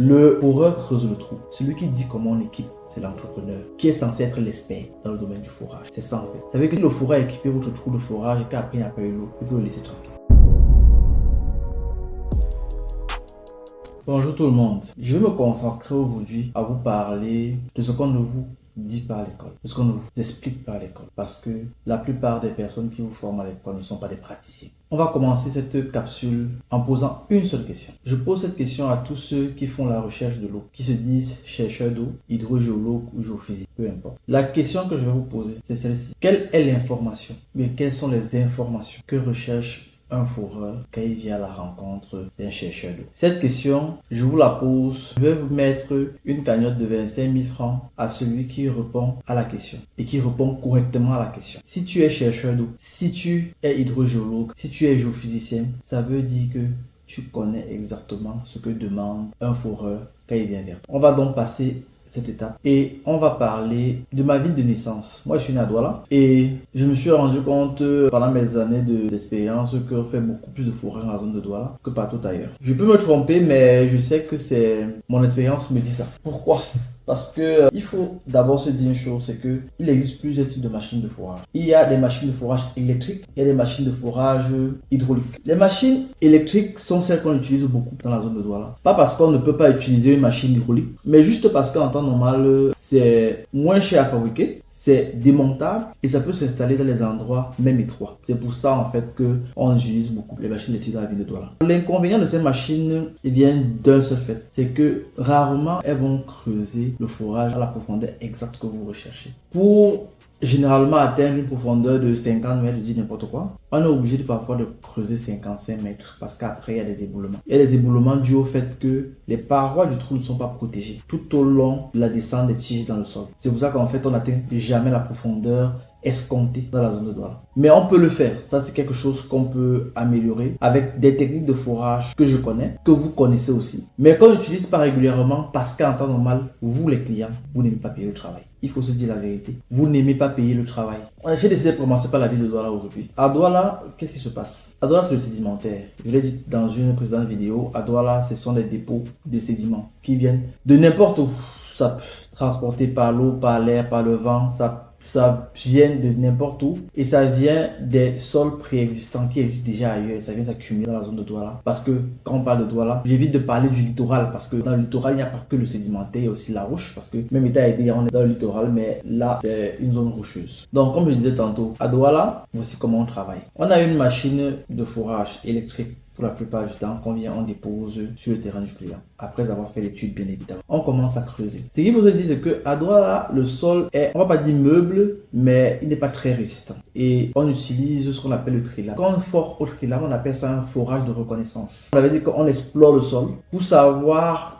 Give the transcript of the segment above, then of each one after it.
Le foreur creuse le trou. Celui qui dit comment on équipe, c'est l'entrepreneur, qui est censé être l'expert dans le domaine du forage. C'est ça en fait. Vous savez que si le foreur a équipé votre trou de forage et qu'après il n'y a pas eu l'eau, il faut le laisser tranquille. Bonjour tout le monde. Je vais me concentrer aujourd'hui à vous parler de ce qu'on ne vous dit pas à l'école, de ce qu'on ne vous explique pas à l'école, parce que la plupart des personnes qui vous forment à l'école ne sont pas des praticiens. On va commencer cette capsule en posant une seule question. Je pose cette question à tous ceux qui font la recherche de l'eau, qui se disent chercheurs d'eau, hydrogéologues ou géophysiques, peu importe. La question que je vais vous poser, c'est celle-ci. Quelle est l'information? Bien, quelles sont les informations que recherche un foreur quand il vient à la rencontre d'un chercheur d'eau? Cette question, je vous la pose. Je vais vous mettre une cagnotte de 25 000 francs à celui qui répond à la question et qui répond correctement à la question. Si tu es chercheur d'eau, si tu es hydrogéologue, si tu es géophysicien, ça veut dire que tu connais exactement ce que demande un foreur quand il vient vers toi. On va donc passer cette étape et on va parler de ma ville de naissance. Moi je suis né à Douala et je me suis rendu compte pendant mes années d'expérience qu'on fait beaucoup plus de forêt dans la zone de Douala que partout ailleurs. Je peux me tromper, mais je sais que c'est mon expérience me dit ça. Pourquoi? Parce que il faut d'abord se dire une chose, c'est que il existe plusieurs types de machines de forage. Il y a des machines de forage électriques, il y a des machines de forage hydrauliques. Les machines électriques sont celles qu'on utilise beaucoup dans la zone de Douala. Pas parce qu'on ne peut pas utiliser une machine hydraulique, mais juste parce qu'en temps normal, c'est moins cher à fabriquer, c'est démontable et ça peut s'installer dans les endroits même étroits. C'est pour ça en fait que on utilise beaucoup les machines électriques dans la ville de Douala. L'inconvénient de ces machines vient d'un seul fait, c'est que rarement elles vont creuser le forage à la profondeur exacte que vous recherchez. Pour généralement atteindre une profondeur de 50 mètres, je dis n'importe quoi, on est obligé parfois de creuser 55 mètres parce qu'après il y a des éboulements. Il y a des éboulements dus au fait que les parois du trou ne sont pas protégées tout au long de la descente des tiges dans le sol. C'est pour ça qu'en fait on n'atteint jamais la profondeur escompté dans la zone de Douala. Mais on peut le faire. Ça, c'est quelque chose qu'on peut améliorer avec des techniques de forage que je connais, que vous connaissez aussi, mais qu'on n'utilise pas régulièrement parce qu'en temps normal, vous les clients, vous n'aimez pas payer le travail. Il faut se dire la vérité. Vous n'aimez pas payer le travail. J'ai décidé de commencer par la ville de Douala aujourd'hui. À Douala, qu'est-ce qui se passe? À Douala, c'est le sédimentaire. Je l'ai dit dans une précédente vidéo. À Douala, ce sont des dépôts de sédiments qui viennent de n'importe où. Ça peut transporter par l'eau, par l'air, par le vent, ça vient de n'importe où et ça vient des sols préexistants qui existent déjà ailleurs et ça vient s'accumuler dans la zone de Douala. Parce que quand on parle de Douala, j'évite de parler du littoral parce que dans le littoral, il n'y a pas que le sédimentaire, il y a aussi la roche parce que même état aidé, on est dans le littoral, mais là, c'est une zone rocheuse. Donc, comme je disais tantôt, à Douala, voici comment on travaille. On a une machine de forage électrique. Pour la plupart du temps, qu'on vient, on dépose sur le terrain du client. Après avoir fait l'étude, bien évidemment, on commence à creuser. Ce qu'il faut se dire, c'est qu'à Douala, le sol est, on va pas dire meuble, mais il n'est pas très résistant. Et on utilise ce qu'on appelle le trilam. Quand on fore au trilam, on appelle ça un forage de reconnaissance. On avait dit qu'on explore le sol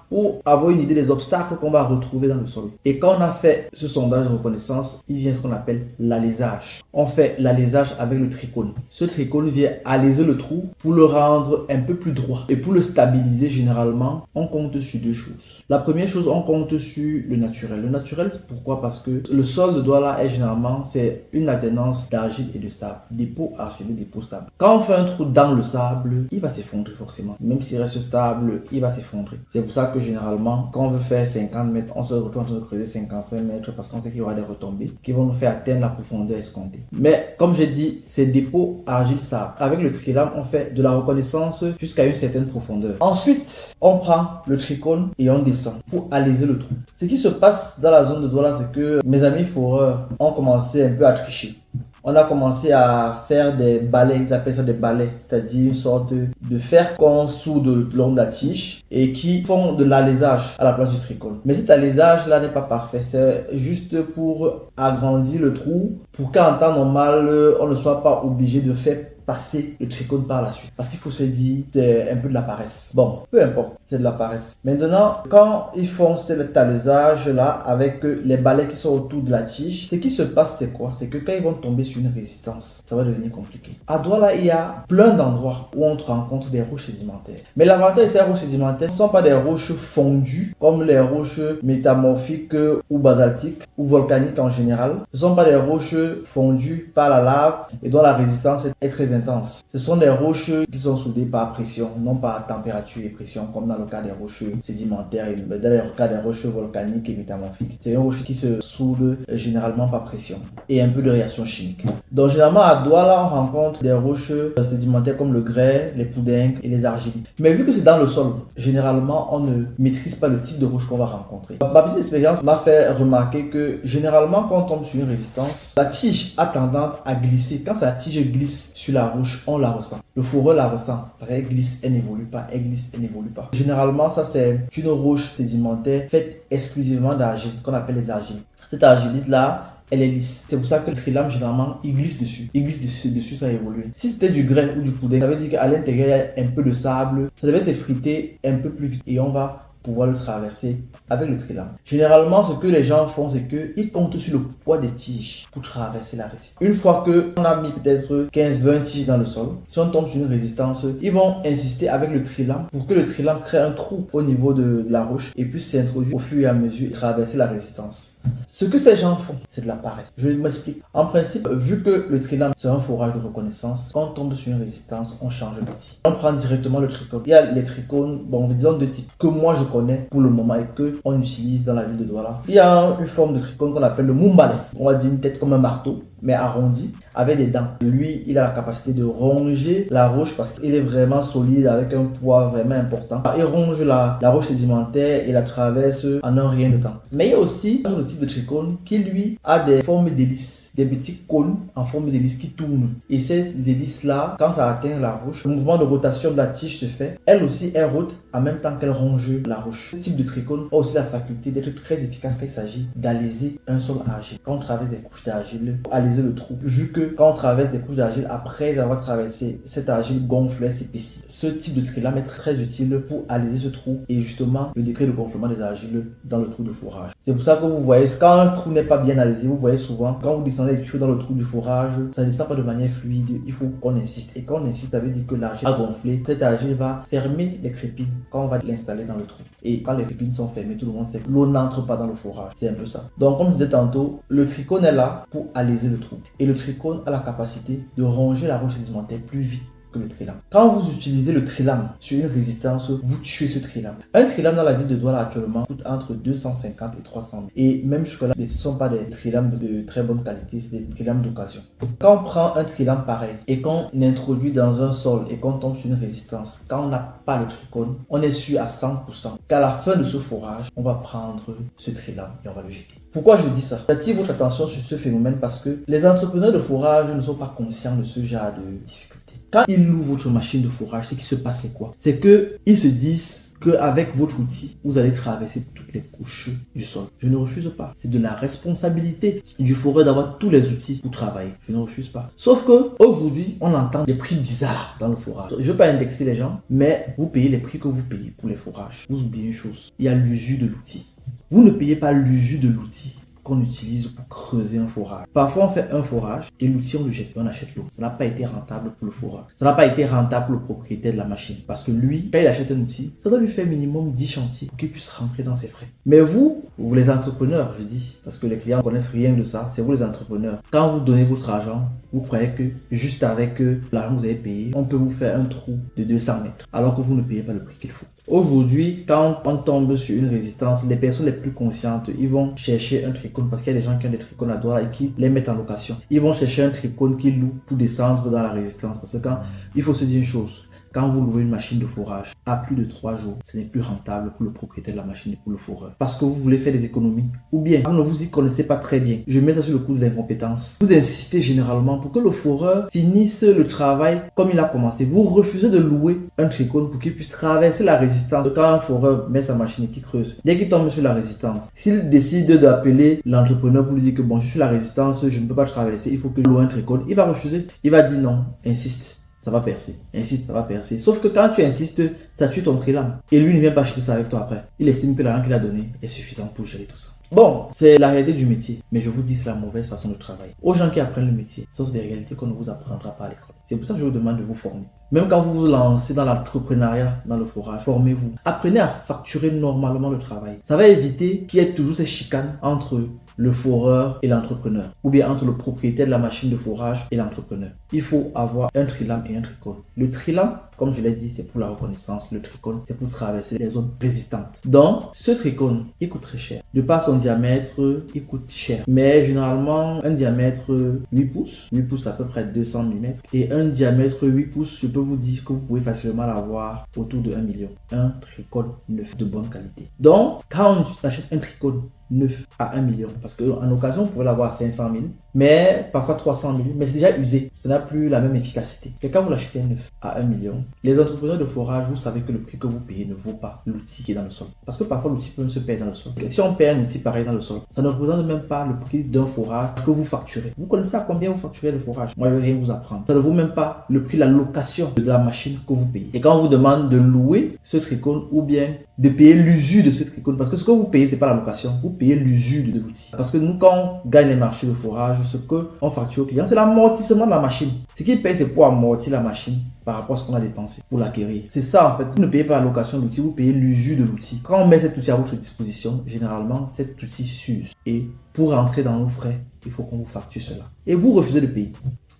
pour avoir une idée des obstacles qu'on va retrouver dans le sol. Et quand on a fait ce sondage de reconnaissance, il vient ce qu'on appelle l'alésage. On fait l'alésage avec le tricône. Ce tricône vient aléser le trou pour le rendre un peu plus droit. Et pour le stabiliser, généralement, on compte sur deux choses. La première chose, on compte sur le naturel. Le naturel, c'est pourquoi? Parce que le sol de Douala est généralement, c'est une alternance d'argile et de sable. Dépôt argileux, dépôt sable. Quand on fait un trou dans le sable, il va s'effondrer forcément. Même s'il reste stable, il va s'effondrer. C'est pour ça que généralement, quand on veut faire 50 mètres, on se retrouve en train de creuser 55 mètres parce qu'on sait qu'il y aura des retombées qui vont nous faire atteindre la profondeur escomptée. Mais comme j'ai dit, c'est dépôt argile-sable. Avec le trilam, on fait de la reconnaissance jusqu'à une certaine profondeur. Ensuite, on prend le tricône et on descend pour aléser le trou. Ce qui se passe dans la zone de Douala, c'est que mes amis foreurs ont commencé un peu à tricher. On a commencé à faire des balais, ils appellent ça des balais, c'est-à-dire une sorte de fer qu'on soude le long de la tige et qui font de l'alésage à la place du tricône. Mais cet alésage-là n'est pas parfait, c'est juste pour agrandir le trou, pour qu'en temps normal, on ne soit pas obligé de faire passer le tricône par la suite. Parce qu'il faut se dire, c'est un peu de la paresse. Bon, peu importe, c'est de la paresse. Maintenant, quand ils font cet alésage-là avec les balais qui sont autour de la tige, ce qui se passe, c'est quoi? C'est que quand ils vont tomber sur une résistance, ça va devenir compliqué. À Douala, il y a plein d'endroits où on rencontre des roches sédimentaires. Mais l'avantage de ces roches sédimentaires ne sont pas des roches fondues, comme les roches métamorphiques ou basaltiques ou volcaniques en général. Ce ne sont pas des roches fondues par la lave et dont la résistance est très importante. intenses. Ce sont des roches qui sont soudées par pression, non par température et pression, comme dans le cas des roches sédimentaires et dans le cas des roches volcaniques et métamorphiques. C'est une roche qui se soude généralement par pression et un peu de réaction chimique. Donc généralement à Douala, on rencontre des roches sédimentaires comme le grès, les poudingues et les argilites. Mais vu que c'est dans le sol, généralement on ne maîtrise pas le type de roche qu'on va rencontrer. Ma petite expérience m'a fait remarquer que généralement quand on tombe sur une résistance, la tige a tendance à glisser. Quand la tige glisse sur la roche, on la ressent. Le fourreur la ressent. Elle glisse, elle n'évolue pas. Elle glisse, elle n'évolue pas. Généralement, ça c'est une roche sédimentaire faite exclusivement d'argile, qu'on appelle les argiles. Cette argilite-là, elle est lisse. C'est pour ça que le trilame, généralement, il glisse dessus. Il glisse dessus sans évoluer. Si c'était du grès ou du pouding, ça veut dire qu'à l'intérieur, il y a un peu de sable. Ça devait s'effriter un peu plus vite et on va pouvoir le traverser avec le trilame. Généralement, ce que les gens font, c'est qu'ils comptent sur le poids des tiges pour traverser la résistance. Une fois qu'on a mis peut-être 15-20 tiges dans le sol, si on tombe sur une résistance, ils vont insister avec le trilame pour que le trilame crée un trou au niveau de la roche et puisse s'introduire au fur et à mesure et traverser la résistance. Ce que ces gens font, c'est de la paresse. Je m'explique. En principe, vu que le trilame, c'est un forage de reconnaissance, quand on tombe sur une résistance, on change d'outil. On prend directement le tricône. Il y a les tricones, bon, disons deux types, que moi je connais pour le moment et qu'on utilise dans la ville de Douala. Il y a une forme de tricône qu'on appelle le mumbale. On va dire une tête comme un marteau, mais arrondi, avec des dents. Lui, il a la capacité de ronger la roche parce qu'il est vraiment solide avec un poids vraiment important. Il ronge la roche sédimentaire et la traverse en un rien de temps. Mais il y a aussi un autre type de tricône qui, lui, a des formes d'hélices, des petits cônes en forme d'hélice qui tournent. Et ces hélices-là, quand ça atteint la roche, le mouvement de rotation de la tige se fait. Elle aussi, elle rote en même temps qu'elle ronge la roche. Ce type de tricône a aussi la faculté d'être très efficace quand il s'agit d'alléger un sol argile. Quand on traverse des couches d'argile, pour alléger le trou. Vu que quand on traverse des couches d'argile, après avoir traversé, cette argile gonfle, elle s'épaissit. Ce type de trilame est très utile pour alléger ce trou et justement le décret de gonflement des argiles dans le trou de fourrage. C'est pour ça que vous voyez, quand un trou n'est pas bien allégé, vous voyez souvent, quand vous descendez quelque chose dans le trou du fourrage, ça ne descend pas de manière fluide, il faut qu'on insiste. Et quand on insiste, ça veut dire que l'argile a gonflé. Cette argile va fermer les crépines quand on va l'installer dans le trou. Et quand les crépines sont fermées, tout le monde sait que l'eau n'entre pas dans le fourrage. C'est un peu ça. Donc, comme je disais tantôt, le tricône est là pour alléger le trou. Et le tricône a la capacité de ronger la roche sédimentaire plus vite que le trilame. Quand vous utilisez le trilame sur une résistance, vous tuez ce trilame. Un trilame dans la ville de Douala actuellement coûte entre 250 et 300 000. Et même jusque-là, ce ne sont pas des trilames de très bonne qualité, c'est des trilames d'occasion. Quand on prend un trilame pareil et qu'on introduit dans un sol et qu'on tombe sur une résistance, quand on n'a pas le tricône, on est sûr à 100% qu'à la fin de ce forage, on va prendre ce trilame et on va le jeter. Pourquoi je dis ça? J'attire votre attention sur ce phénomène parce que les entrepreneurs de forage ne sont pas conscients de ce genre de difficultés. Quand ils louent votre machine de forage, ce qui se passe, c'est quoi? C'est qu'ils se disent qu'avec votre outil, vous allez traverser toutes les couches du sol. Je ne refuse pas. C'est de la responsabilité du foreur d'avoir tous les outils pour travailler. Je ne refuse pas. Sauf que aujourd'hui, on entend des prix bizarres dans le forage. Je ne veux pas indexer les gens, mais vous payez les prix que vous payez pour les forages. Vous oubliez une chose. Il y a l'usure de l'outil. Vous ne payez pas l'usure de l'outil qu'on utilise pour creuser un forage. Parfois, on fait un forage et l'outil, on le jette et on achète l'eau. Ça n'a pas été rentable pour le forage. Ça n'a pas été rentable pour le propriétaire de la machine. Parce que lui, quand il achète un outil, ça doit lui faire minimum 10 chantiers pour qu'il puisse rentrer dans ses frais. Mais vous les entrepreneurs, je dis, parce que les clients ne connaissent rien de ça, c'est vous les entrepreneurs. Quand vous donnez votre argent, vous croyez que juste avec l'argent que vous avez payé, on peut vous faire un trou de 200 mètres, alors que vous ne payez pas le prix qu'il faut. Aujourd'hui, quand on tombe sur une résistance, les personnes les plus conscientes, ils vont chercher un tricône parce qu'il y a des gens qui ont des tricônes à Douala et qui les mettent en location. Ils vont chercher un tricône qu'ils louent pour descendre dans la résistance. Parce que il faut se dire une chose, quand vous louez une machine de forage à plus de 3 jours, ce n'est plus rentable pour le propriétaire de la machine et pour le foreur. Parce que vous voulez faire des économies. Ou bien, vous ne vous y connaissez pas très bien. Je mets ça sur le coup de l'incompétence. Vous insistez généralement pour que le foreur finisse le travail comme il a commencé. Vous refusez de louer un tricône pour qu'il puisse traverser la résistance. Quand un foreur met sa machine et qu'il creuse, dès qu'il tombe sur la résistance, s'il décide d'appeler l'entrepreneur pour lui dire que bon, je suis sur la résistance, je ne peux pas traverser, il faut que je loue un tricône, il va refuser. Il va dire non, insiste. Ça va percer. Insiste, ça va percer. Sauf que quand tu insistes, ça tue ton trilame. Et lui ne vient pas acheter ça avec toi après. Il estime que l'argent qu'il a donné est suffisant pour gérer tout ça. Bon, c'est la réalité du métier. Mais je vous dis, c'est la mauvaise façon de travailler. Aux gens qui apprennent le métier, ce sont des réalités qu'on ne vous apprendra pas à l'école. C'est pour ça que je vous demande de vous former. Même quand vous vous lancez dans l'entrepreneuriat, dans le forage, formez-vous. Apprenez à facturer normalement le travail. Ça va éviter qu'il y ait toujours ces chicanes entre le foreur et l'entrepreneur, ou bien entre le propriétaire de la machine de forage et l'entrepreneur. Il faut avoir un trilame et un tricône. Le trilame, comme je l'ai dit, c'est pour la reconnaissance. Le tricône, c'est pour traverser les zones résistantes. Donc, ce tricône, il coûte très cher. De par son diamètre, il coûte cher. Mais généralement, un diamètre 8 pouces, 8 pouces à peu près 200 mm, et un diamètre 8 pouces, je peux vous dire que vous pouvez facilement l'avoir autour de 1 million. Un tricône neuf de bonne qualité. Donc, quand on achète un tricône neuf à 1 million, parce qu'en occasion, vous pouvez l'avoir à 500 000, mais parfois 300 000, mais c'est déjà usé. Ça n'a plus la même efficacité. Et quand vous l'achetez neuf à 1 million, les entrepreneurs de forage, vous savez que le prix que vous payez ne vaut pas l'outil qui est dans le sol. Parce que parfois, l'outil peut même se perdre dans le sol. Et si on perd un outil pareil dans le sol, ça ne représente même pas le prix d'un forage que vous facturez. Vous connaissez à combien vous facturez le forage? Moi, je ne vais rien vous apprendre. Ça ne vaut même pas le prix de la location de la machine que vous payez. Et quand on vous demande de louer ce tricône ou bien de payer l'usure de ce tricône, parce que ce que vous payez, c'est pas la location, vous payez l'usure de l'outil. Parce que nous, quand on gagne les marchés de forage, ce qu'on facture au client, c'est l'amortissement de la machine. Ce qu'il paye, c'est pour amortir la machine par rapport à ce qu'on a dépensé pour l'acquérir. C'est ça en fait. Vous ne payez pas la location de l'outil, vous payez l'usure de l'outil. Quand on met cet outil à votre disposition, généralement, cet outil s'use. Et pour rentrer dans nos frais, il faut qu'on vous facture cela. Et vous refusez de payer.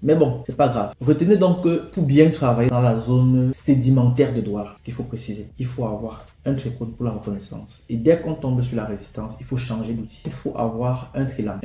Mais bon, c'est pas grave. Retenez donc que pour bien travailler dans la zone sédimentaire de Douala, ce qu'il faut préciser, il faut avoir un tricône pour la reconnaissance. Et dès qu'on tombe sur la résistance, il faut changer d'outil. Il faut avoir un trilame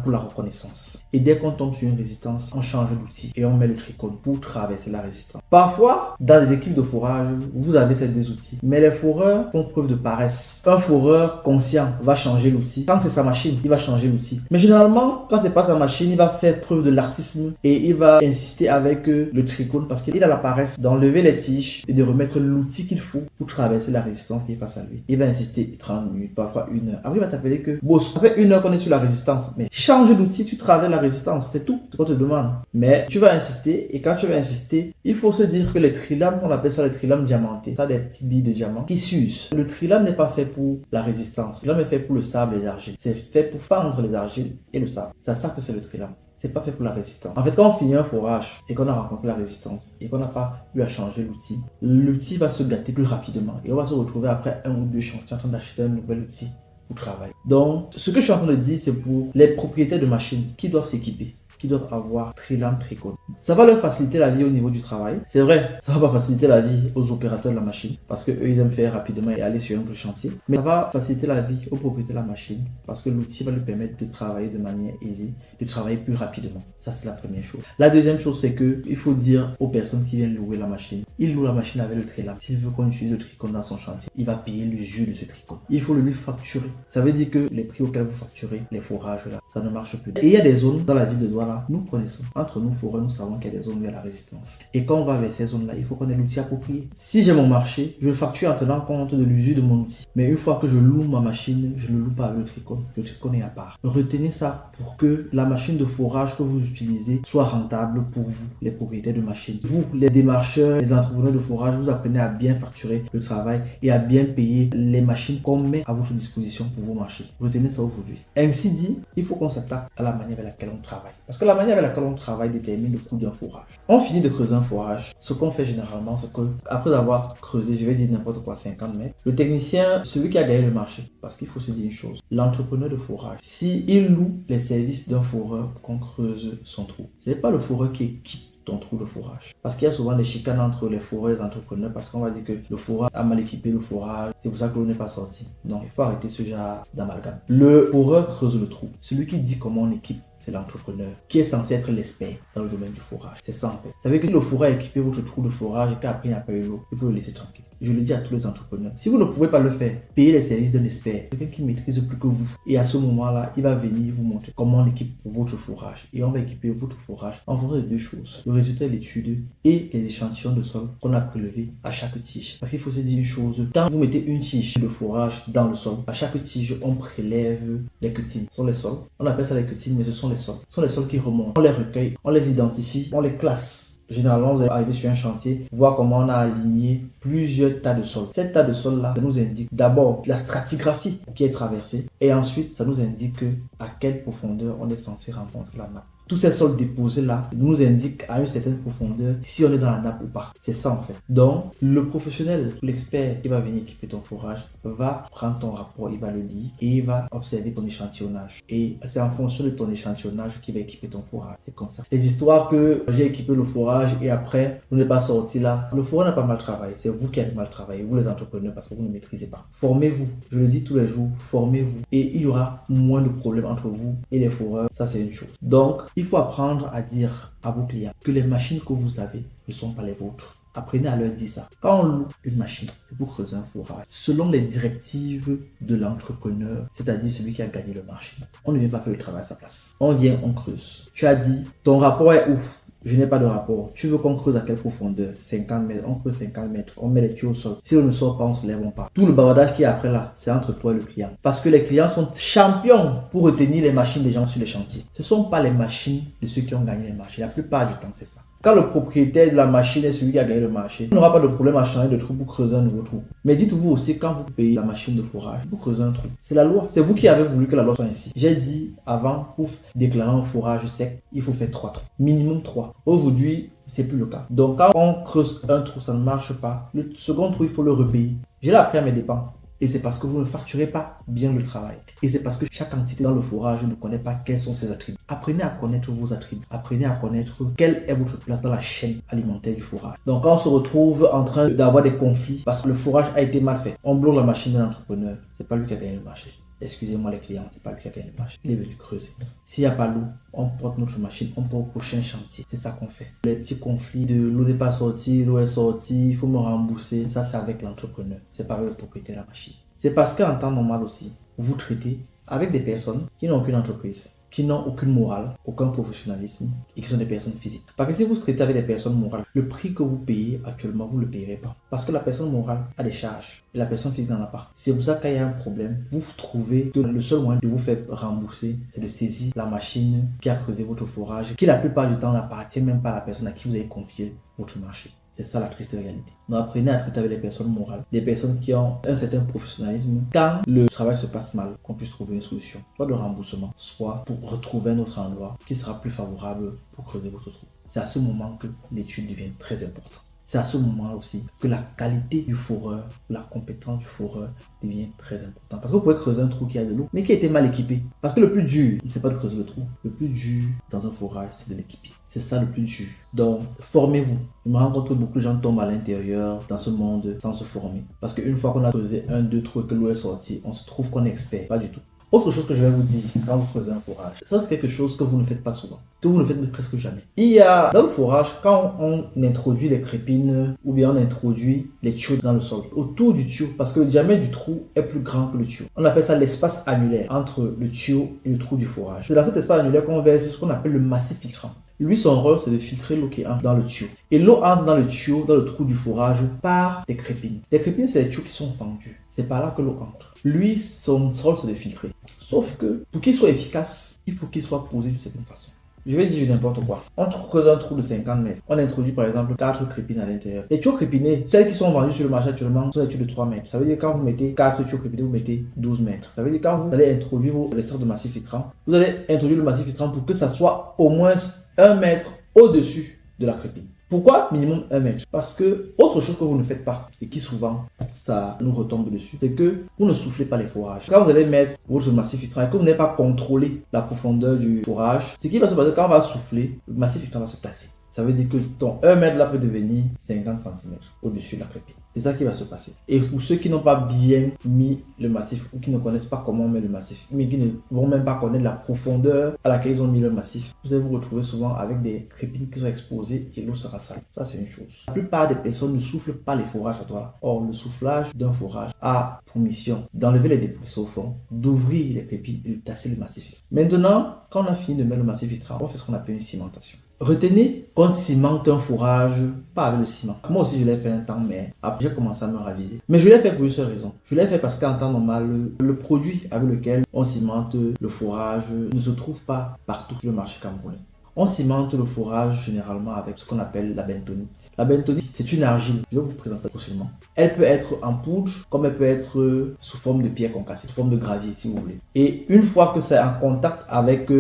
pour la reconnaissance. Et dès qu'on tombe sur une résistance, on change d'outil et on met le tricône pour traverser la résistance. Parfois, dans les équipes de forage, vous avez ces deux outils. Mais les foreurs font preuve de paresse. Un foreur conscient va changer l'outil. Quand c'est sa machine, il va changer l'outil. Mais généralement, quand c'est pas sa machine, il va faire preuve de laxisme et il va insister avec le tricône parce qu'il a la paresse d'enlever les tiges et de remettre l'outil qu'il faut pour traverser la résistance qui est face à lui. Il va insister 30 minutes, parfois 1 heure. Après, il va t'appeler que boss, ça fait 1 heure qu'on est sur la résistance. Mais change d'outil, tu traverses la résistance. C'est tout ce qu'on te demande. Mais tu vas insister et quand tu vas insister, il faut se dire que les trilames, on appelle ça les trilames diamantés. Ça, des petites billes de diamant qui s'usent. Le trilame n'est pas fait pour la résistance. Le trilame est fait pour le sable et les argiles. C'est fait pour fendre les argiles et le sable. C'est ça que c'est le trilame. C'est pas fait pour la résistance. En fait, quand on finit un forage et qu'on a rencontré la résistance et qu'on n'a pas eu à changer l'outil, l'outil va se gâter plus rapidement et on va se retrouver après 1 ou 2 chantiers en train d'acheter un nouvel outil pour travailler. Donc, ce que je suis en train de dire, c'est pour les propriétaires de machines qui doivent s'équiper, qui doivent avoir trilame, tricône. Ça va leur faciliter la vie au niveau du travail. C'est vrai, ça va pas faciliter la vie aux opérateurs de la machine parce que eux ils aiment faire rapidement et aller sur un autre chantier. Mais ça va faciliter la vie aux propriétaires de la machine parce que l'outil va lui permettre de travailler de manière aisée, de travailler plus rapidement. Ça c'est la première chose. La deuxième chose c'est que il faut dire aux personnes qui viennent louer la machine, il loue la machine avec le trilame. S'il veut qu'on utilise le tricône dans son chantier, il va payer l'usure de ce tricône. Il faut le lui facturer. Ça veut dire que les prix auxquels vous facturez les forages là, ça ne marche plus. Et il y a des zones dans la ville de Douala, nous connaissons. Entre nous foreurs, nous savons qu'il y a des zones où il y a la résistance. Et quand on va vers ces zones-là, il faut qu'on ait l'outil approprié. Si j'ai mon marché, je le facture en tenant compte de l'usure de mon outil. Mais une fois que je loue ma machine, je ne loue pas avec le tricône. Le tricône est à part. Retenez ça pour que la machine de forage que vous utilisez soit rentable pour vous, les propriétaires de machines. Vous, les démarcheurs, les entrepreneurs de forage, vous apprenez à bien facturer le travail et à bien payer les machines qu'on met à votre disposition pour vos marchés. Retenez ça aujourd'hui. Ainsi dit, il faut qu'on s'attaque à la manière avec laquelle on travaille. Parce que la manière avec laquelle on travaille détermine le coût d'un forage. On finit de creuser un forage. Ce qu'on fait généralement, c'est que après avoir creusé, je vais dire n'importe quoi, 50 mètres, le technicien, celui qui a gagné le marché, parce qu'il faut se dire une chose, l'entrepreneur de forage, s'il loue les services d'un foreur pour qu'on creuse son trou, ce n'est pas le foreur qui équipe ton trou de forage. Parce qu'il y a souvent des chicanes entre les foreurs et les entrepreneurs parce qu'on va dire que le foreur a mal équipé le forage, c'est pour ça que l'eau n'est pas sortie. Non, il faut arrêter ce genre d'amalgame. Le foreur creuse le trou. Celui qui dit comment on équipe, c'est l'entrepreneur qui est censé être l'expert dans le domaine du forage. C'est ça en fait. Vous savez que si le foreur a équipé votre trou de forage et qu'après il n'y a pas eu l'eau, il faut le laisser tranquille. Je le dis à tous les entrepreneurs. Si vous ne pouvez pas le faire, payez les services d'un expert, quelqu'un qui maîtrise plus que vous. Et à ce moment-là, il va venir vous montrer comment on équipe votre forage. Et on va équiper votre forage en fonction de 2 choses. Le résultat de l'étude et les échantillons de sol qu'on a prélevés à chaque tige. Parce qu'il faut se dire une chose, quand vous mettez une tige de forage dans le sol, à chaque tige, on prélève les cutines. Ce sont les sols. On appelle ça les cutines, mais ce sont les sols. Ce sont les sols qui remontent. On les recueille, on les identifie, on les classe. Généralement, vous allez arriver sur un chantier, voir comment on a aligné plusieurs tas de sols. Ces tas de sols-là, ça nous indique d'abord la stratigraphie qui est traversée et ensuite, ça nous indique à quelle profondeur on est censé rencontrer la nappe. Tous ces sols déposés là nous indiquent à une certaine profondeur si on est dans la nappe ou pas. C'est ça en fait. Donc, le professionnel, l'expert qui va venir équiper ton forage, va prendre ton rapport, il va le lire et il va observer ton échantillonnage. Et c'est en fonction de ton échantillonnage qu'il va équiper ton forage. C'est comme ça. Les histoires que j'ai équipé le forage et après, vous n'êtes pas sorti là, le forage n'a pas mal travaillé. C'est vous qui avez mal travaillé, vous les entrepreneurs, parce que vous ne maîtrisez pas. Formez-vous. Je le dis tous les jours, formez-vous. Et il y aura moins de problèmes entre vous et les foreurs. Ça, c'est une chose. Donc, il faut apprendre à dire à vos clients que les machines que vous avez ne sont pas les vôtres. Apprenez à leur dire ça. Quand on loue une machine, c'est pour creuser un forage. Selon les directives de l'entrepreneur, c'est-à-dire celui qui a gagné le marché, on ne vient pas faire le travail à sa place. On vient, on creuse. Tu as dit, ton rapport est où? Je n'ai pas de rapport. Tu veux qu'on creuse à quelle profondeur? 50 mètres. On creuse 50 mètres. On met les tuyaux au sol. Si on ne sort pas, on ne se lève pas. Tout le bavardage qui est après là, c'est entre toi et le client. Parce que les clients sont champions pour retenir les machines des gens sur les chantiers. Ce ne sont pas les machines de ceux qui ont gagné les marchés. La plupart du temps, c'est ça. Quand le propriétaire de la machine est celui qui a gagné le marché, il n'aura pas de problème à changer de trou pour creuser un nouveau trou. Mais dites-vous aussi, quand vous payez la machine de forage, vous creusez un trou. C'est la loi. C'est vous qui avez voulu que la loi soit ainsi. J'ai dit avant, pour déclarer un forage sec, il faut faire 3 trous. Minimum 3. Aujourd'hui, c'est plus le cas. Donc, quand on creuse un trou, ça ne marche pas. Le second trou, il faut le repayer. Je l'ai appris à mes dépens. Et c'est parce que vous ne facturez pas bien le travail. Et c'est parce que chaque entité dans le forage ne connaît pas quels sont ses attributs. Apprenez à connaître vos attributs. Apprenez à connaître quelle est votre place dans la chaîne alimentaire du forage. Donc quand on se retrouve en train d'avoir des conflits parce que le forage a été mal fait, on bloque la machine d'un entrepreneur. C'est pas lui qui a gagné le marché. Excusez-moi les clients, c'est pas lui qui a gagné le marché. Il est venu creuser. S'il n'y a pas l'eau, on porte notre machine, on part au prochain chantier. C'est ça qu'on fait. Les petits conflits de l'eau n'est pas sortie, l'eau est sortie, il faut me rembourser. Ça, c'est avec l'entrepreneur. C'est pas avec le propriétaire de la machine. C'est parce qu'en temps normal aussi, vous traitez avec des personnes qui n'ont aucune entreprise, qui n'ont aucune morale, aucun professionnalisme et qui sont des personnes physiques. Parce que si vous traitez avec des personnes morales, le prix que vous payez actuellement, vous ne le payerez pas. Parce que la personne morale a des charges et la personne physique n'en a pas. C'est pour ça qu'il y a un problème. Vous trouvez que le seul moyen de vous faire rembourser, c'est de saisir la machine qui a creusé votre forage, qui la plupart du temps n'appartient même pas à la personne à qui vous avez confié votre marché. C'est ça la triste réalité. Donc apprenez à traiter avec les personnes morales, des personnes qui ont un certain professionnalisme. Quand le travail se passe mal, qu'on puisse trouver une solution, soit de remboursement, soit pour retrouver un autre endroit qui sera plus favorable pour creuser votre trou. C'est à ce moment que l'étude devient très importante. C'est à ce moment aussi que la qualité du foreur, la compétence du foreur devient très importante. Parce que vous pouvez creuser un trou qui a de l'eau, mais qui a été mal équipé. Parce que le plus dur, c'est pas de creuser le trou. Le plus dur dans un forage, c'est de l'équiper. C'est ça le plus dur. Donc, formez-vous. Je me rends compte que beaucoup de gens tombent à l'intérieur dans ce monde sans se former. Parce qu'une fois qu'on a creusé 1, 2 trous et que l'eau est sortie, on se trouve qu'on est expert. Pas du tout. Autre chose que je vais vous dire quand vous creusez un forage, ça c'est quelque chose que vous ne faites pas souvent, que vous ne faites presque jamais. Il y a dans le forage, quand on introduit les crépines ou bien on introduit les tuyaux dans le sol, autour du tuyau, parce que le diamètre du trou est plus grand que le tuyau. On appelle ça l'espace annulaire entre le tuyau et le trou du forage. C'est dans cet espace annulaire qu'on verse ce qu'on appelle le massif filtrant. Lui, son rôle, c'est de filtrer l'eau qui entre dans le tuyau. Et l'eau entre dans le tuyau, dans le trou du forage, par des crépines. Les crépines, c'est les tuyaux qui sont fendus. C'est par là que l'eau entre. Lui, son rôle, c'est de filtrer. Sauf que, pour qu'il soit efficace, il faut qu'il soit posé d'une certaine façon. Je vais dire n'importe quoi. On creuse un trou de 50 mètres. On introduit par exemple 4 crépines à l'intérieur. Les tuyaux crépinés, celles qui sont vendues sur le marché actuellement, sont des tuyaux de 3 mètres. Ça veut dire quand vous mettez 4 tuyaux crépinés, vous mettez 12 mètres. Ça veut dire quand vous allez introduire les sortes de massif filtrant, vous allez introduire le massif filtrant pour que ça soit au moins 1 mètre au-dessus de la crépine. Pourquoi minimum 1 mètre? Parce que autre chose que vous ne faites pas et qui souvent ça nous retombe dessus, c'est que vous ne soufflez pas les forages. Quand vous allez mettre votre massif filtrant et que vous n'avez pas contrôlé la profondeur du forage, ce qui va se passer quand on va souffler, le massif filtrant va se tasser. Ça veut dire que ton 1 mètre là peut devenir 50 cm au-dessus de la crépine. C'est ça qui va se passer. Et pour ceux qui n'ont pas bien mis le massif ou qui ne connaissent pas comment on met le massif, mais qui ne vont même pas connaître la profondeur à laquelle ils ont mis le massif, vous allez vous retrouver souvent avec des crépines qui sont exposées et l'eau sera sale. Ça, c'est une chose. La plupart des personnes ne soufflent pas les forages à toi. Or, le soufflage d'un forage a pour mission d'enlever les débris au fond, d'ouvrir les crépines et de tasser le massif. Maintenant, quand on a fini de mettre le massif filtrant, on fait ce qu'on appelle une cimentation. Retenez qu'on cimente un forage, pas avec le ciment. Moi aussi, je l'ai fait un temps, mais après, j'ai commencé à me raviser. Mais je l'ai fait pour une seule raison. Je l'ai fait parce qu'en temps normal, le produit avec lequel on cimente le forage ne se trouve pas partout sur le marché camerounais. On cimente le forage généralement avec ce qu'on appelle la bentonite. La bentonite, c'est une argile. Je vais vous présenter prochainement. Elle peut être en poudre, comme elle peut être sous forme de pierre concassée, sous forme de gravier si vous voulez. Et une fois que c'est en contact avec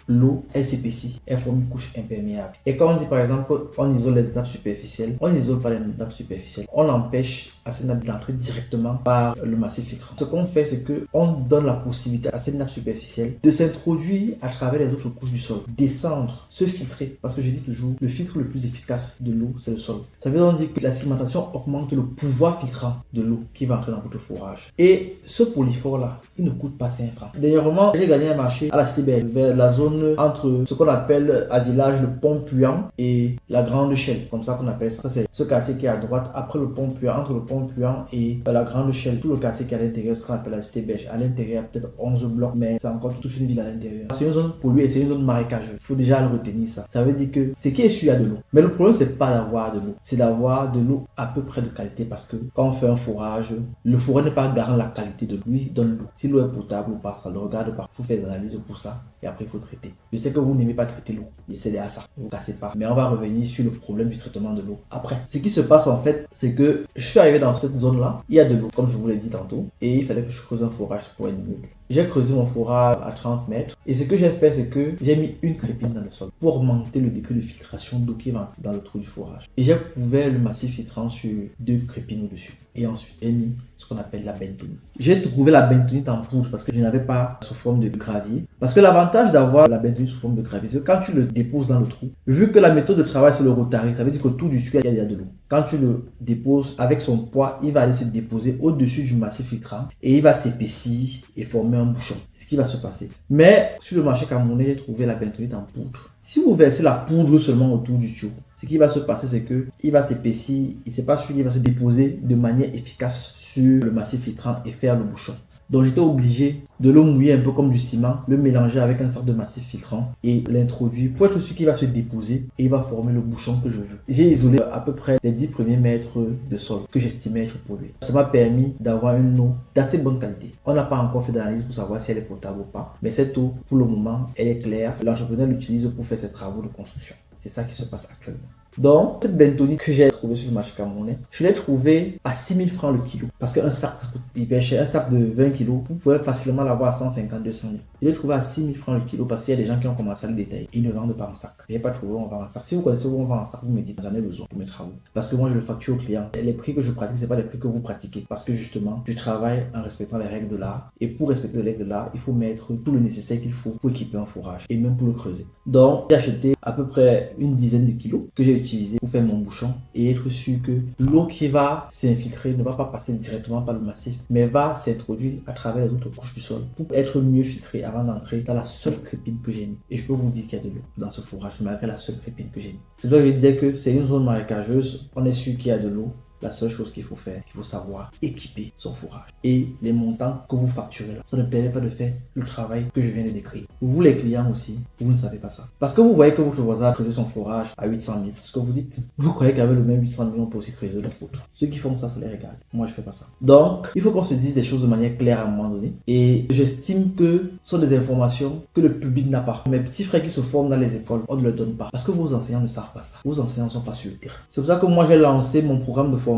l'eau, elle s'épaissit, elle forme une couche imperméable. Et quand on dit par exemple qu'on isole les nappes superficielles, on n'isole pas les nappes superficielles. On empêche à ces nappes d'entrer directement par le massif filtrant. Ce qu'on fait, c'est qu'on donne la possibilité à ces nappes superficielles de s'introduire à travers les autres couches du sol, descendre, se filtrer. Parce que je dis toujours, le filtre le plus efficace de l'eau, c'est le sol. Ça veut dire que la sédimentation augmente le pouvoir filtrant de l'eau qui va entrer dans votre fourrage. Et ce polyphore-là, il ne coûte pas 5 francs. Dernièrement, j'ai gagné un marché à la Cité Belge, vers la zone entre ce qu'on appelle à village le Pont-Puant et la Grande Chelle, comme ça qu'on appelle ça. C'est ce quartier qui est à droite, après le Pont-Puant, entre le Pont-Puant et la Grande Chelle. Tout le quartier qui est à l'intérieur, ce qu'on appelle la Cité Belge. À l'intérieur, il y a peut-être 11 blocs, mais c'est encore toute une ville à l'intérieur. C'est une zone polluée et c'est une zone marécageuse. Il faut déjà le retenir ça. Ça veut dire que c'est qui est sûr, il y a de l'eau. Mais le problème, c'est pas d'avoir de l'eau. C'est d'avoir de l'eau à peu près de qualité parce que quand on fait un fourrage, le fourrage n'est pas garant la qualité de l'eau. Lui donne l'eau. Si l'eau est potable ou pas, ça le regarde pas. Il faut faire des analyses pour ça et après il faut traiter. Je sais que vous n'aimez pas traiter l'eau. C'est à ça. Ne vous cassez pas. Mais on va revenir sur le problème du traitement de l'eau après. Ce qui se passe en fait, c'est que je suis arrivé dans cette zone-là. Il y a de l'eau, comme je vous l'ai dit tantôt. Et il fallait que je creuse un forage pour un immeuble. J'ai creusé mon forage à 30 mètres. Et ce que j'ai fait, c'est que j'ai mis une crépine dans le sol pour augmenter le degré de filtration d'eau qui va dans le trou du forage. Et j'ai couvert le massif filtrant sur 2 crépines au-dessus. Et ensuite, j'ai mis ce qu'on appelle la bentonite. J'ai trouvé la bentonite en poudre parce que je n'avais pas sous forme de gravier. Parce que l'avantage d'avoir la bentonite sous forme de gravier, c'est que quand tu le déposes dans le trou, vu que la méthode de travail c'est le rotary, ça veut dire qu'autour du trou, il y a de l'eau. Quand tu le déposes avec son poids, il va aller se déposer au-dessus du massif filtrant et il va s'épaissir et former un bouchon. C'est ce qui va se passer. Mais sur le marché camerounais, j'ai trouvé la bentonite en poudre. Si vous versez la poudre seulement autour du tuyau, ce qui va se passer, c'est que il va s'épaissir, il ne sait pas sûr, il va se déposer de manière efficace sur le massif filtrant et faire le bouchon. Donc j'étais obligé de le mouiller un peu comme du ciment, le mélanger avec un sorte de massif filtrant et l'introduire pour être sûr qu'il va se déposer et il va former le bouchon que je veux. J'ai isolé à peu près les 10 premiers mètres de sol que j'estimais être pollué. Ça m'a permis d'avoir une eau d'assez bonne qualité. On n'a pas encore fait d'analyse pour savoir si elle est potable ou pas, mais cette eau, pour le moment, elle est claire. L'entrepreneur l'utilise pour faire ses travaux de construction. C'est ça qui se passe actuellement. Donc, cette bentonite que j'ai trouvée sur le marché camerounais, je l'ai trouvée à 6 000 francs le kilo. Parce qu'un sac, ça coûte hyper cher. Un sac de 20 kilos, vous pouvez facilement l'avoir à 150, 200 000. Je l'ai trouvé à 6 000 francs le kilo parce qu'il y a des gens qui ont commencé à le détailler. Ils ne vendent pas en sac. Je n'ai pas trouvé où on vend en sac. Si vous connaissez où on vend en sac, vous me dites, j'en ai besoin pour mes travaux. Parce que moi, je le facture au client. Les prix que je pratique, ce n'est pas les prix que vous pratiquez. Parce que justement, je travaille en respectant les règles de l'art. Et pour respecter les règles de l'art, il faut mettre tout le nécessaire qu'il faut pour équiper un fourrage. Et même pour le creuser. Donc, j'ai acheté à peu près une dizaine de kilos que j'ai utilisé pour faire mon bouchon et être sûr que l'eau qui va s'infiltrer ne va pas passer directement par le massif, mais va s'introduire à travers les autres couches du sol pour être mieux filtré avant d'entrer dans la seule crépine que j'ai mis. Et je peux vous dire qu'il y a de l'eau dans ce fourrage, malgré la seule crépine que j'ai mis. C'est là que je disais que c'est une zone marécageuse, on est sûr qu'il y a de l'eau. La seule chose qu'il faut faire, il faut savoir équiper son fourrage. Et les montants que vous facturez là, ça ne permet pas de faire le travail que je viens de décrire. Vous, les clients aussi, vous ne savez pas ça. Parce que vous voyez que votre voisin a creusé son fourrage à 800 000. C'est ce que vous dites. Vous croyez qu'avec le même 800 000, on peut aussi creuser le vôtre. Ceux qui font ça, ça les regarde. Moi, je fais pas ça. Donc, il faut qu'on se dise des choses de manière claire à un moment donné. Et j'estime que ce sont des informations que le public n'a pas. Mes petits frères qui se forment dans les écoles, on ne leur donne pas. Parce que vos enseignants ne savent pas ça. Vos enseignants ne sont pas sur le terrain. C'est pour ça que moi, j'ai lancé mon programme de formation.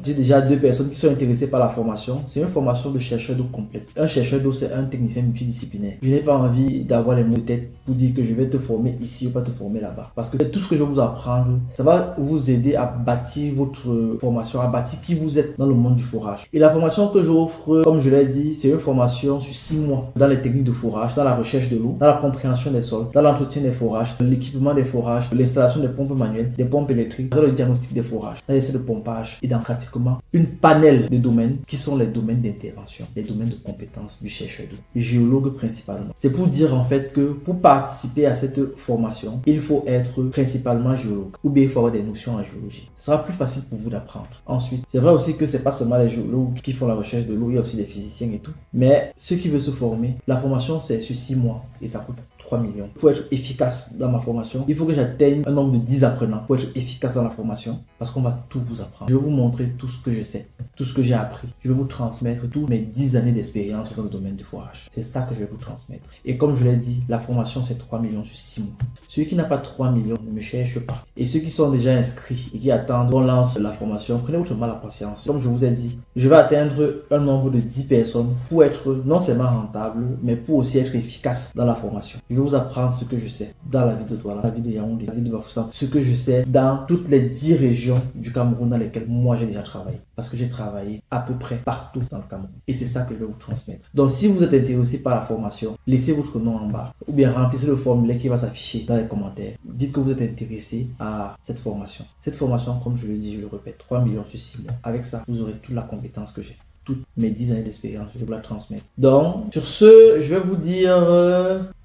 J'ai déjà 2 personnes qui sont intéressées par la formation. C'est une formation de chercheur d'eau complète. Un chercheur d'eau, c'est un technicien multidisciplinaire. Je n'ai pas envie d'avoir les mots de tête pour dire que je vais te former ici ou pas te former là-bas. Parce que tout ce que je vais vous apprendre, ça va vous aider à bâtir votre formation, à bâtir qui vous êtes dans le monde du forage. Et la formation que j'offre, comme je l'ai dit, c'est une formation sur 6 mois dans les techniques de forage, dans la recherche de l'eau, dans la compréhension des sols, dans l'entretien des forages, l'équipement des forages, l'installation des pompes manuelles, des pompes électriques, dans le diagnostic des forages, dans l'essai de pompage et dans pratiquement une panel de domaines qui sont les domaines d'intervention, les domaines de compétences du chercheur d'eau, géologue principalement. C'est pour dire en fait que pour participer à cette formation, il faut être principalement géologue ou bien il faut avoir des notions en géologie. Ce sera plus facile pour vous d'apprendre. Ensuite, c'est vrai aussi que c'est pas seulement les géologues qui font la recherche de l'eau, il y a aussi des physiciens et tout. Mais ceux qui veulent se former, la formation c'est sur 6 mois et ça coûte 3 millions. Pour être efficace dans ma formation, il faut que j'atteigne un nombre de 10 apprenants pour être efficace dans la formation parce qu'on va tout vous apprendre. Je vais vous montrer tout ce que je sais, tout ce que j'ai appris. Je vais vous transmettre toutes mes 10 années d'expérience dans le domaine du forage. C'est ça que je vais vous transmettre. Et comme je l'ai dit, la formation c'est 3 millions sur 6 mois. Celui qui n'a pas 3 millions ne me cherche pas. Et ceux qui sont déjà inscrits et qui attendent qu'on lance la formation, prenez votre mal à patience. Comme je vous ai dit, je vais atteindre un nombre de 10 personnes pour être non seulement rentable, mais pour aussi être efficace dans la formation. Je vais vous apprendre ce que je sais dans la ville de Douala, la ville de Yaoundé, la ville de Bafoussam, ce que je sais dans toutes les 10 régions du Cameroun dans lesquelles moi j'ai déjà travaillé. Parce que j'ai travaillé à peu près partout dans le Cameroun. Et c'est ça que je vais vous transmettre. Donc si vous êtes intéressé par la formation, laissez votre nom en bas ou bien remplissez le formulaire qui va s'afficher dans les commentaires. Dites que vous êtes intéressé à cette formation. Cette formation, comme je le dis, je le répète, 3 millions sur 6 mois. Avec ça, vous aurez toute la compétence que j'ai. Toutes mes 10 années d'expérience, je vais vous la transmettre. Donc, sur ce, je vais vous dire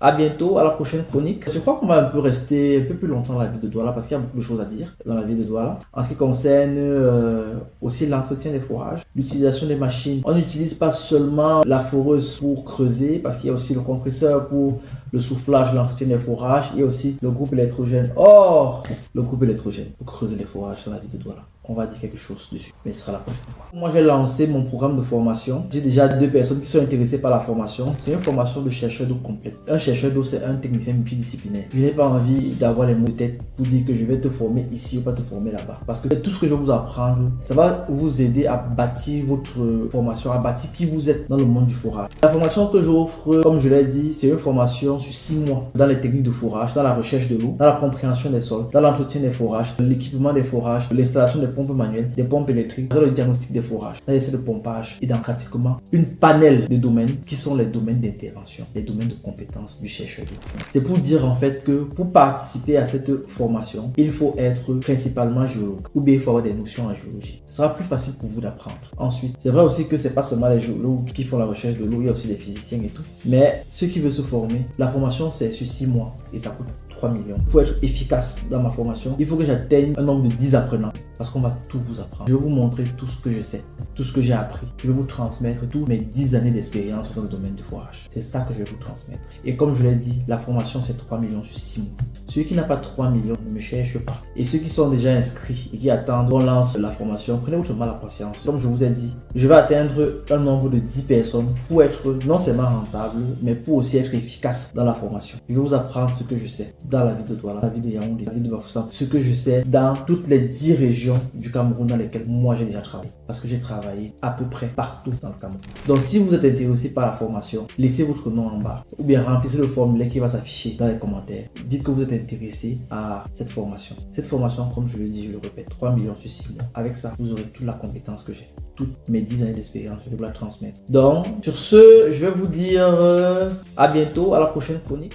à bientôt, à la prochaine chronique. Je crois qu'on va un peu rester un peu plus longtemps dans la ville de Douala parce qu'il y a beaucoup de choses à dire dans la ville de Douala. En ce qui concerne aussi l'entretien des forages, l'utilisation des machines. On n'utilise pas seulement la foreuse pour creuser parce qu'il y a aussi le compresseur pour le soufflage, l'entretien des forages. Il y a aussi le groupe électrogène. Le groupe électrogène pour creuser les forages dans la ville de Douala. On va dire quelque chose dessus, mais ce sera la prochaine fois. Moi, j'ai lancé mon programme de formation. J'ai déjà 2 personnes qui sont intéressées par la formation. C'est une formation de chercheur d'eau complète. Un chercheur d'eau, c'est un technicien multidisciplinaire. Je n'ai pas envie d'avoir les mots de tête pour dire que je vais te former ici ou pas te former là-bas. Parce que tout ce que je vais vous apprendre, ça va vous aider à bâtir votre formation, à bâtir qui vous êtes dans le monde du forage. La formation que j'offre, comme je l'ai dit, c'est une formation sur 6 mois dans les techniques de forage, dans la recherche de l'eau, dans la compréhension des sols, dans l'entretien des forages, l'équipement des forages, l'installation des pompes manuelles, des pompes électriques, dans le diagnostic des forages, dans l'essai de pompage et dans pratiquement une panel de domaines qui sont les domaines d'intervention, les domaines de compétences du chercheur d'eau. C'est pour dire en fait que pour participer à cette formation, il faut être principalement géologue ou bien il faut avoir des notions en géologie. Ce sera plus facile pour vous d'apprendre. Ensuite, c'est vrai aussi que c'est pas seulement les géologues qui font la recherche de l'eau, il y a aussi les physiciens et tout. Mais ceux qui veulent se former, la formation c'est sur 6 mois et ça coûte 3 millions. Pour être efficace dans ma formation, il faut que j'atteigne un nombre de 10 apprenants parce qu'on va tout vous apprendre. Je vais vous montrer tout ce que je sais, tout ce que j'ai appris. Je vais vous transmettre tous mes 10 années d'expérience dans le domaine du forage. C'est ça que je vais vous transmettre. Et comme je l'ai dit, la formation c'est 3 millions sur 6 mois. Celui qui n'a pas 3 millions ne me cherche pas. Et ceux qui sont déjà inscrits et qui attendent qu'on lance la formation, prenez votre mal à patience. Comme je vous ai dit, je vais atteindre un nombre de 10 personnes pour être non seulement rentable, mais pour aussi être efficace dans la formation. Je vais vous apprendre ce que je sais dans la ville de Douala, la ville de Yaoundé, la ville de Bafoussam, ce que je sais dans toutes les 10 régions du Cameroun dans lesquelles moi j'ai déjà travaillé. Parce que j'ai travaillé à peu près partout dans le Cameroun. Donc si vous êtes intéressé par la formation, laissez votre nom en bas ou bien remplissez le formulaire qui va s'afficher dans les commentaires. Dites que vous êtes intéressé à cette formation. Cette formation, comme je le dis, je le répète, 3 millions sur 6 mois. Avec ça, vous aurez toute la compétence que j'ai. Toutes mes 10 années d'expérience, je vais vous la transmettre. Donc, sur ce, je vais vous dire à bientôt, à la prochaine chronique.